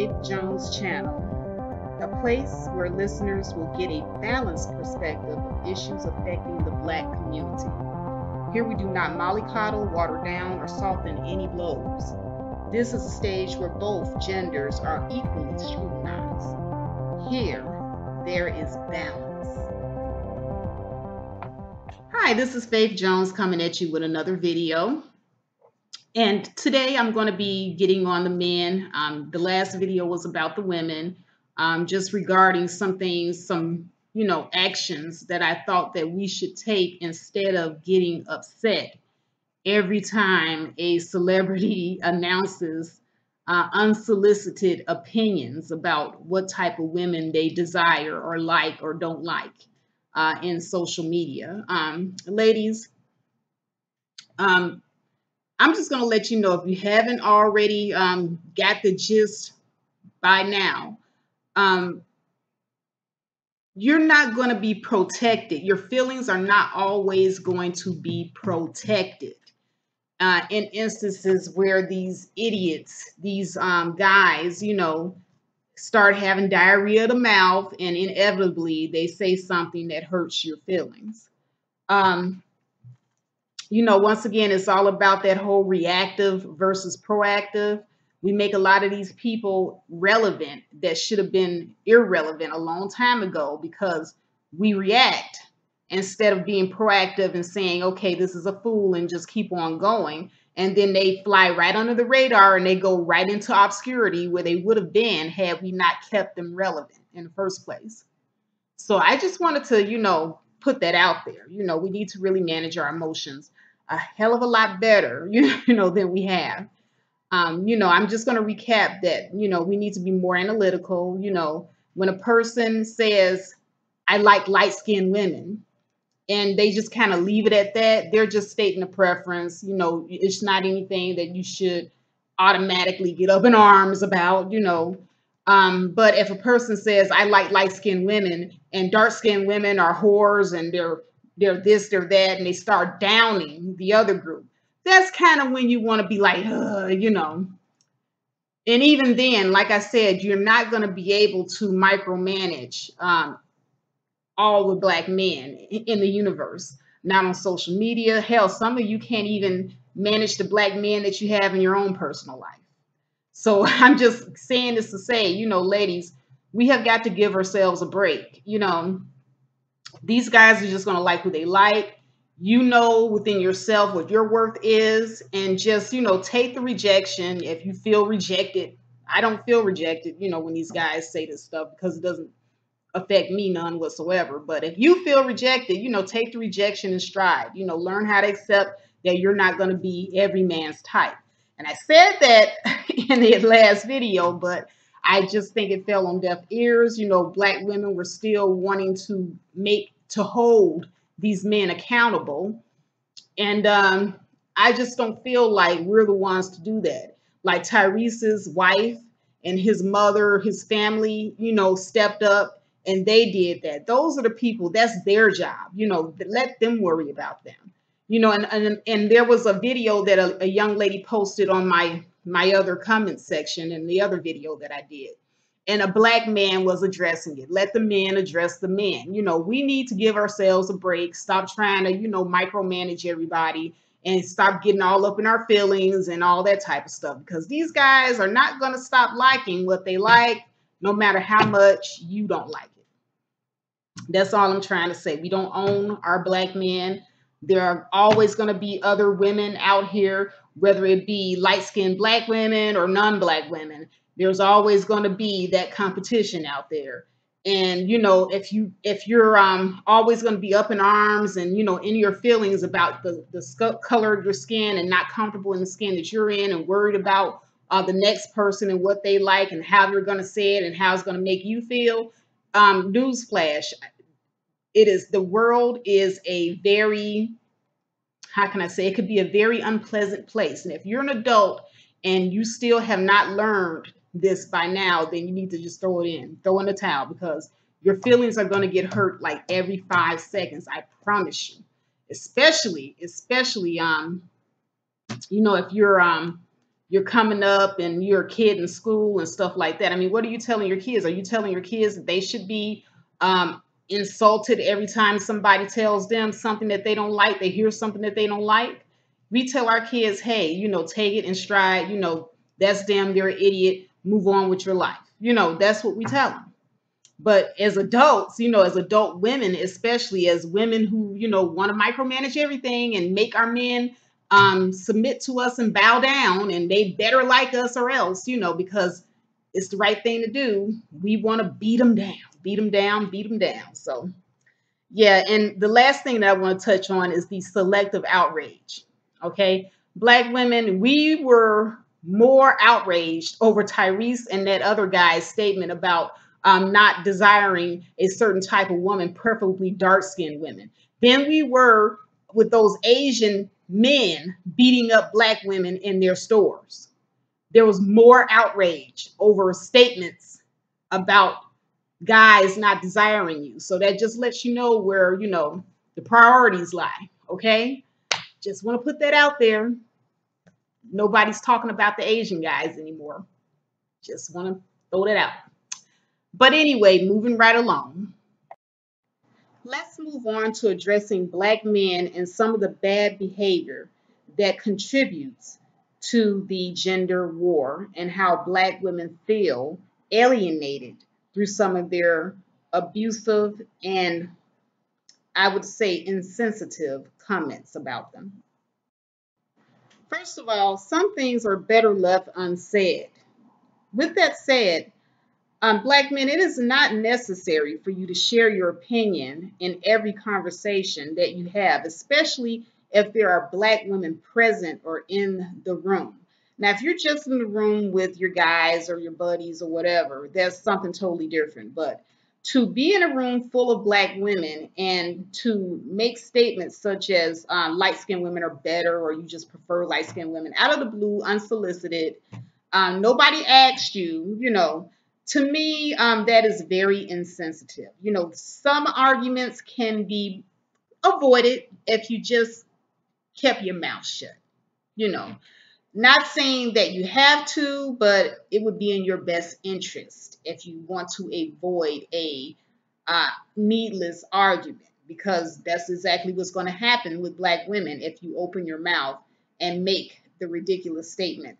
Faith Jones channel, a place where listeners will get a balanced perspective of issues affecting the Black community. Here we do not mollycoddle, water down, or soften any blows. This is a stage where both genders are equally scrutinized. Here, there is balance. Hi, this is Faith Jones coming at you with another video. And today I'm going to be getting on the men. The last video was about the women, just regarding some things, some actions that I thought that we should take instead of getting upset every time a celebrity announces unsolicited opinions about what type of women they desire or like or don't like in social media. Ladies, I'm just going to let you know, if you haven't already got the gist by now, you're not going to be protected. Your feelings are not always going to be protected. In instances where these idiots, these guys, start having diarrhea of the mouth, and inevitably they say something that hurts your feelings. Once again, it's all about that whole reactive versus proactive. We make a lot of these people relevant that should have been irrelevant a long time ago because we react instead of being proactive and saying, okay, this is a fool, and just keep on going. And then they fly right under the radar and they go right into obscurity where they would have been had we not kept them relevant in the first place. So I just wanted to, put that out there. We need to really manage our emotions a hell of a lot better, than we have. I'm just going to recap that, we need to be more analytical. When a person says, I like light-skinned women, and they just kind of leave it at that, they're just stating a preference. It's not anything that you should automatically get up in arms about, But if a person says, I like light-skinned women, and dark-skinned women are whores, and they're this, they're that, and they start downing the other group, that's kind of when you want to be like, And even then, like I said, you're not going to be able to micromanage all the Black men in the universe, not on social media. Hell, some of you can't even manage the Black men that you have in your own personal life. So I'm just saying this to say, ladies, we have got to give ourselves a break. These guys are just going to like who they like. Within yourself what your worth is, and just, take the rejection. If you feel rejected, I don't feel rejected, when these guys say this stuff, because it doesn't affect me none whatsoever. But if you feel rejected, take the rejection in stride. Learn how to accept that you're not going to be every man's type. And I said that in the last video, but I just think it fell on deaf ears. Black women were still wanting to hold these men accountable. And I just don't feel like we're the ones to do that. Like Tyrese's wife and his mother, his family, stepped up and they did that. Those are the people, that's their job, let them worry about them. And there was a video that a young lady posted on my other comment section in the other video that I did. And a Black man was addressing it. Let the men address the men. We need to give ourselves a break. Stop trying to, micromanage everybody, and stop getting all up in our feelings and all that type of stuff. Because these guys are not going to stop liking what they like, no matter how much you don't like it. That's all I'm trying to say. We don't own our Black men. There are always going to be other women out here, whether it be light-skinned Black women or non-Black women. There's always going to be that competition out there. And, if you're always going to be up in arms and, in your feelings about the color of your skin and not comfortable in the skin that you're in and worried about the next person and what they like and how they're going to say it and how it's going to make you feel, newsflash, the world is a very, how can I say, it could be a very unpleasant place. And if you're an adult and you still have not learned this by now, then you need to just throw in the towel, because your feelings are going to get hurt like every 5 seconds. I promise you, especially, if you're you're coming up and you're a kid in school and stuff like that. I mean, what are you telling your kids? Are you telling your kids that they should be insulted every time somebody tells them something that they don't like, they hear something that they don't like? We tell our kids, hey, take it in stride, that's them, they're an idiot, move on with your life. That's what we tell them. But as adults, as adult women, especially as women who, want to micromanage everything and make our men submit to us and bow down, and they better like us or else, because it's the right thing to do. We want to beat them down, beat them down, beat them down. So, yeah. And the last thing that I want to touch on is the selective outrage. Okay. Black women, we were more outraged over Tyrese and that other guy's statement about not desiring a certain type of woman, preferably dark skinned women, than we were with those Asian men beating up black women in their stores. There was more outrage over statements about guys not desiring you. So that just lets you know where, the priorities lie. Okay. Just want to put that out there. Nobody's talking about the Asian guys anymore. Just want to throw that out. But anyway, moving right along. Let's move on to addressing black men and some of the bad behavior that contributes to the gender war and how black women feel alienated through some of their abusive and, I would say, insensitive comments about them. First of all, some things are better left unsaid. With that said, black men, it is not necessary for you to share your opinion in every conversation that you have, especially if there are black women present or in the room. Now, if you're just in the room with your guys or your buddies or whatever, that's something totally different. But to be in a room full of black women and to make statements such as light-skinned women are better, or you just prefer light-skinned women out of the blue, unsolicited, nobody asked you, to me, that is very insensitive. Some arguments can be avoided if you just kept your mouth shut. You know, Not saying that you have to, but it would be in your best interest if you want to avoid a needless argument, because that's exactly what's going to happen with black women if you open your mouth and make the ridiculous statement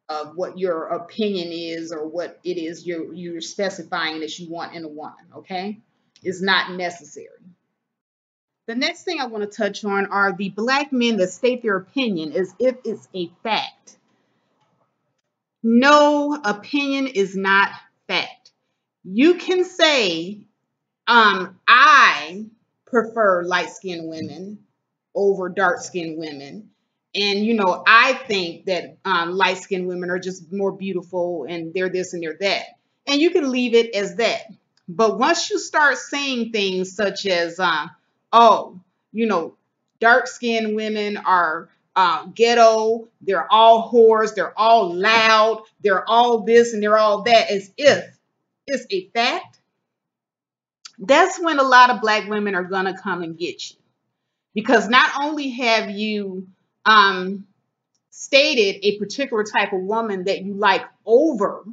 of what your opinion is or what it is you're specifying that you want in a woman. Okay, it's not necessary. The next thing I want to touch on are the black men that state their opinion as if it's a fact. No, opinion is not fact. You can say, I prefer light-skinned women over dark-skinned women. And, I think that light-skinned women are just more beautiful and they're this and they're that. And you can leave it as that. But once you start saying things such as, oh, you know, dark-skinned women are ghetto, they're all whores, they're all loud, they're all this and they're all that, as if it's a fact, that's when a lot of black women are going to come and get you. Because not only have you stated a particular type of woman that you like over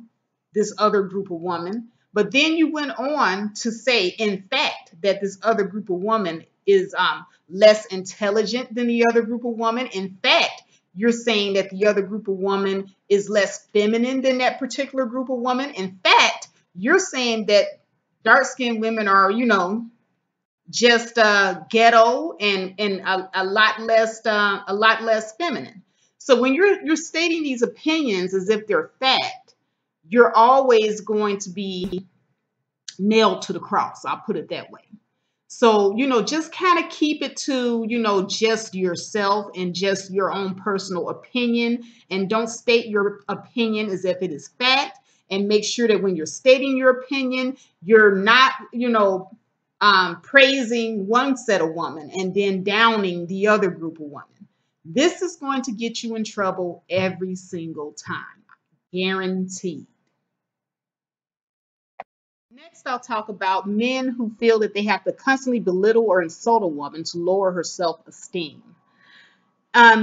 this other group of women, but then you went on to say, in fact, that this other group of women is less intelligent than the other group of women. In fact, you're saying that the other group of women is less feminine than that particular group of women. In fact, you're saying that dark-skinned women are, just ghetto and a lot less feminine. So when you're stating these opinions as if they're fact, you're always going to be nailed to the cross. I'll put it that way. So, just kind of keep it to, just yourself and just your own personal opinion, and don't state your opinion as if it is fact, and make sure that when you're stating your opinion, you're not, praising one set of women and then downing the other group of women. This is going to get you in trouble every single time, guaranteed. Next, I'll talk about men who feel that they have to constantly belittle or insult a woman to lower her self-esteem.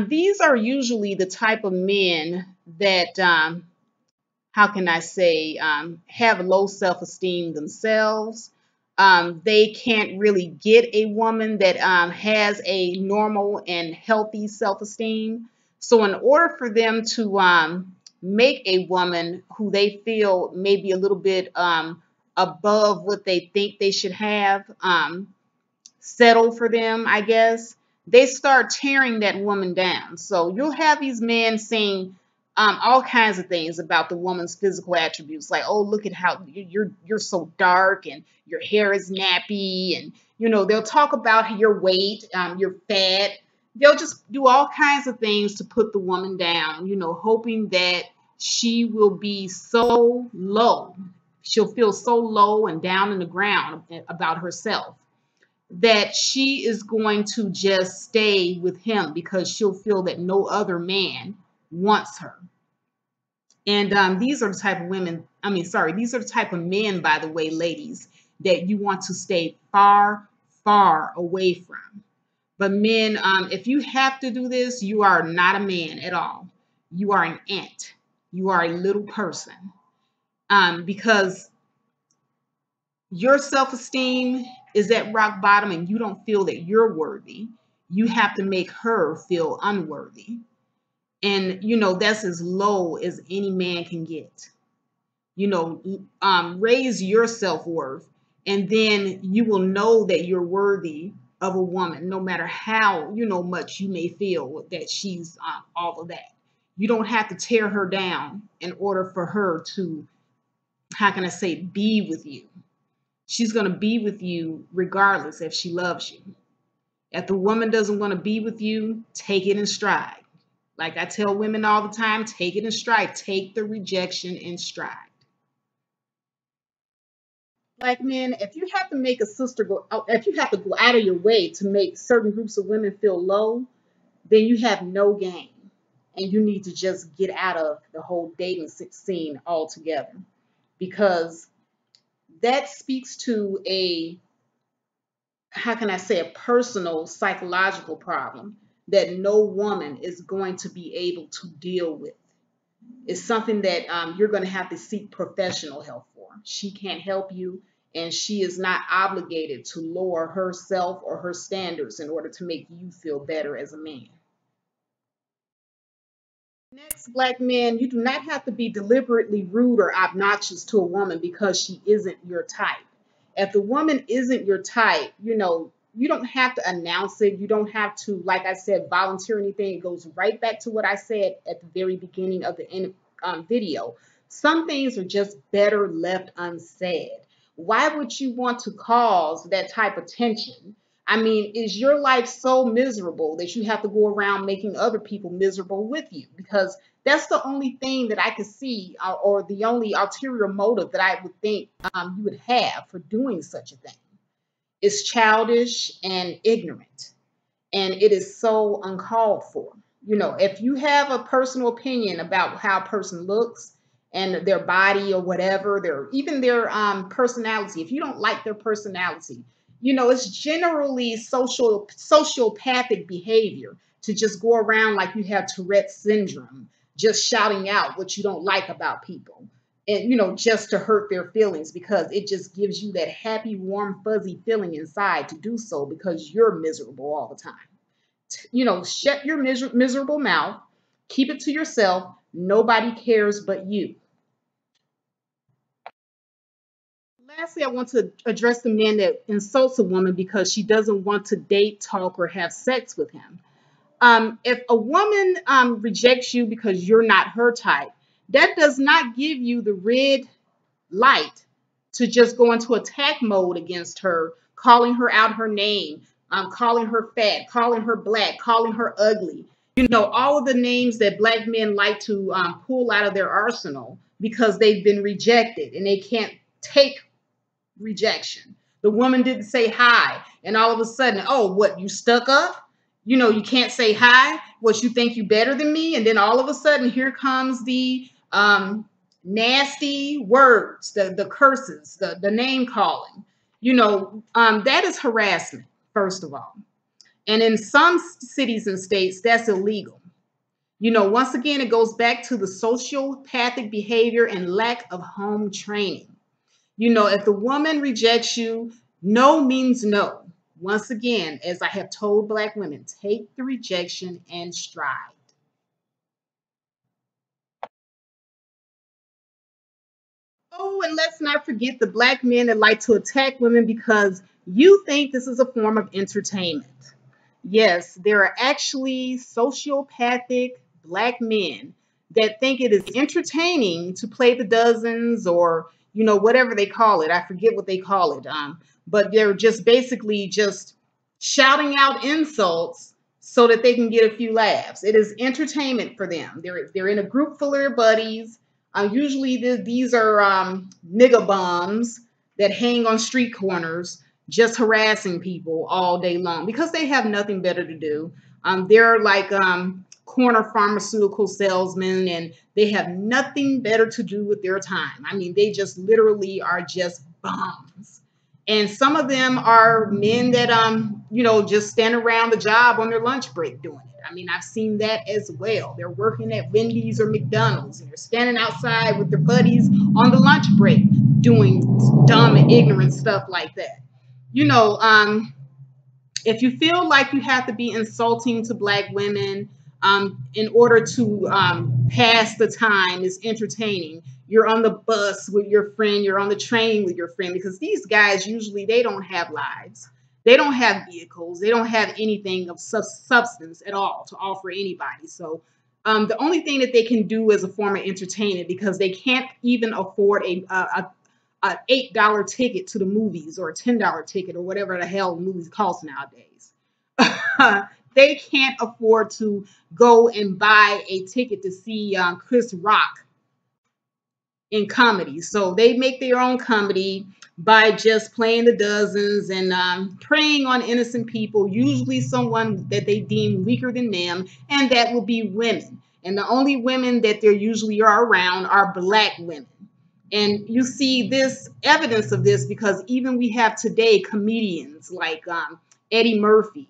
These are usually the type of men that, how can I say, have low self-esteem themselves. They can't really get a woman that has a normal and healthy self-esteem. So, in order for them to make a woman who they feel maybe a little bit above what they think they should have, settle for them, I guess, they start tearing that woman down. So you'll have these men saying all kinds of things about the woman's physical attributes, like, "Oh, look at how you're so dark, and your hair is nappy," and they'll talk about your weight, your fat. They'll just do all kinds of things to put the woman down, hoping that she will be so low. She'll feel so low and down in the ground about herself that she is going to just stay with him because she'll feel that no other man wants her. And these are the type of women, these are the type of men, by the way, ladies, that you want to stay far, far away from. But men, if you have to do this, you are not a man at all. You are an ant. You are a little person. Because your self-esteem is at rock bottom and you don't feel that you're worthy, you have to make her feel unworthy. And, that's as low as any man can get. Raise your self-worth, and then you will know that you're worthy of a woman, no matter how, much you may feel that she's all of that. You don't have to tear her down in order for her to, how can I say, be with you. She's going to be with you regardless if she loves you. If the woman doesn't want to be with you, take it in stride. Like I tell women all the time, take it in stride. Take the rejection in stride. Black men, if you have to make a sister go, if you have to go out of your way to make certain groups of women feel low, then you have no game. And you need to just get out of the whole dating scene altogether. Because that speaks to a, how can I say, a personal psychological problem that no woman is going to be able to deal with. It's something that you're going to have to seek professional help for. She can't help you, and she is not obligated to lower herself or her standards in order to make you feel better as a man. Next, black men, you do not have to be deliberately rude or obnoxious to a woman because she isn't your type. If the woman isn't your type, you don't have to announce it. You don't have to, like I said, volunteer anything. It goes right back to what I said at the very beginning of the video. Some things are just better left unsaid. Why would you want to cause that type of tension? I mean, is your life so miserable that you have to go around making other people miserable with you? Because that's the only thing that I could see, or the only ulterior motive that I would think you would have for doing such a thing. It's childish and ignorant, and it is so uncalled for. If you have a personal opinion about how a person looks and their body or whatever, even their personality, if you don't like their personality, it's generally sociopathic behavior to just go around like you have Tourette's syndrome, just shouting out what you don't like about people. And, just to hurt their feelings, because it just gives you that happy, warm, fuzzy feeling inside to do so because you're miserable all the time. Shut your miserable mouth, keep it to yourself. Nobody cares but you. Lastly, I want to address the man that insults a woman because she doesn't want to date, talk, or have sex with him. If a woman rejects you because you're not her type, that does not give you the red light to just go into attack mode against her, calling her out her name, calling her fat, calling her black, calling her ugly. All of the names that black men like to pull out of their arsenal because they've been rejected and they can't take rejection. The woman didn't say hi, and all of a sudden, oh, what, you stuck up? You can't say hi? What, you think you better than me? And then all of a sudden, here comes the nasty words, the curses, the name calling. That is harassment, first of all. And in some cities and states, that's illegal. Once again, it goes back to the sociopathic behavior and lack of home training. If the woman rejects you, no means no. Once again, as I have told Black women, take the rejection and stride. Oh, and let's not forget the Black men that like to attack women because you think this is a form of entertainment. Yes, there are actually sociopathic Black men that think it is entertaining to play the dozens or, whatever they call it. I forget what they call it. But they're just basically just shouting out insults so that they can get a few laughs. It is entertainment for them. They're in a group full of their buddies. Usually these are nigga bums that hang on street corners just harassing people all day long because they have nothing better to do. They're like corner pharmaceutical salesmen and they have nothing better to do with their time. I mean, they just literally are just bums. And some of them are men that just stand around the job on their lunch break doing it. I mean, I've seen that as well. They're working at Wendy's or McDonald's and they're standing outside with their buddies on the lunch break doing dumb and ignorant stuff like that. You know, if you feel like you have to be insulting to Black women in order to pass the time, is entertaining. You're on the bus with your friend, you're on the train with your friend, because these guys usually they don't have lives. They don't have vehicles. They don't have anything of substance at all to offer anybody. So the only thing that they can do as a form of entertainment, because they can't even afford a $8 ticket to the movies or a $10 ticket or whatever the hell movies cost nowadays. They can't afford to go and buy a ticket to see Chris Rock in comedy. So they make their own comedy by just playing the dozens and preying on innocent people, usually someone that they deem weaker than them, and that will be women. And the only women that there usually are around are Black women. And you see this evidence of this because even we have today comedians like Eddie Murphy,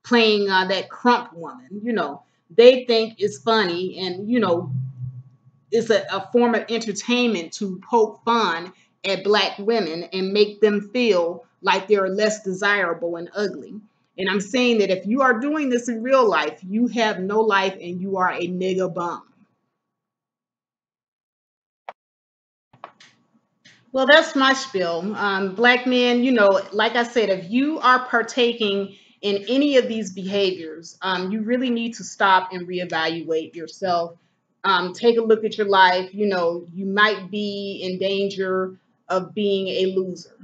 playing that Crump woman, they think it's funny and, it's a form of entertainment to poke fun at Black women and make them feel like they're less desirable and ugly. And I'm saying that if you are doing this in real life, you have no life and you are a nigga bum. Well, that's my spiel. Black men, like I said, if you are partaking in any of these behaviors, you really need to stop and reevaluate yourself. Take a look at your life. You might be in danger of being a loser.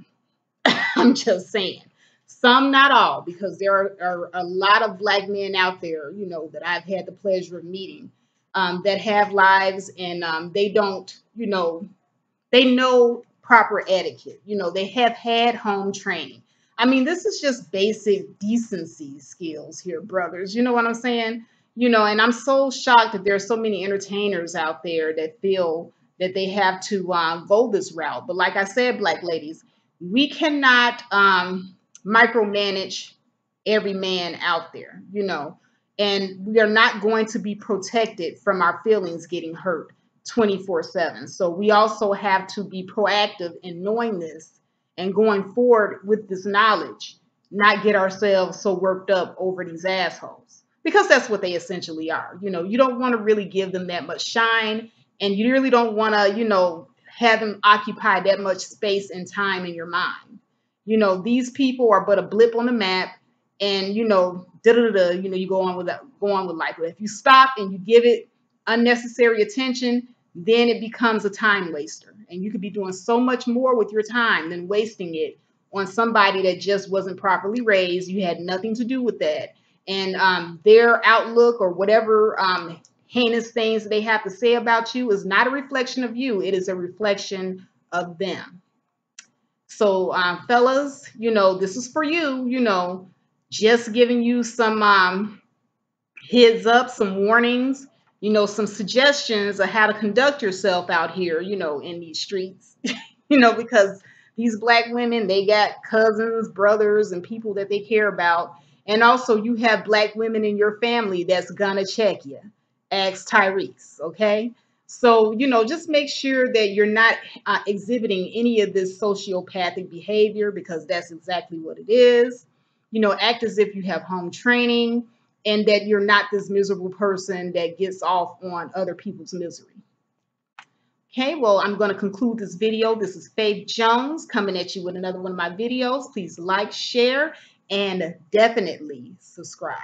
I'm just saying. Some, not all, because there are a lot of Black men out there, that I've had the pleasure of meeting that have lives and they don't, they know proper etiquette. They have had home training. I mean, this is just basic decency skills here, brothers. You know what I'm saying? And I'm so shocked that there are so many entertainers out there that feel that they have to go this route. But like I said, Black ladies, we cannot micromanage every man out there, and we are not going to be protected from our feelings getting hurt 24/7. So we also have to be proactive in knowing this and going forward with this knowledge, not get ourselves so worked up over these assholes because that's what they essentially are. You don't want to really give them that much shine and you really don't want to, have them occupy that much space and time in your mind. These people are but a blip on the map and, da da da, you go on with that, go on with life. But if you stop and you give it unnecessary attention, then it becomes a time waster. And you could be doing so much more with your time than wasting it on somebody that just wasn't properly raised. You had nothing to do with that. And their outlook or whatever heinous things they have to say about you is not a reflection of you. It is a reflection of them. So, fellas, this is for you, just giving you some heads up, some warnings, some suggestions of how to conduct yourself out here, in these streets, because these Black women, they got cousins, brothers, and people that they care about. And also, you have Black women in your family that's gonna check you. Ask Tyrese, okay? So, just make sure that you're not exhibiting any of this sociopathic behavior, because that's exactly what it is. Act as if you have home training and that you're not this miserable person that gets off on other people's misery. Okay, well, I'm going to conclude this video. This is Faith Jones coming at you with another one of my videos. Please like, share, and definitely subscribe.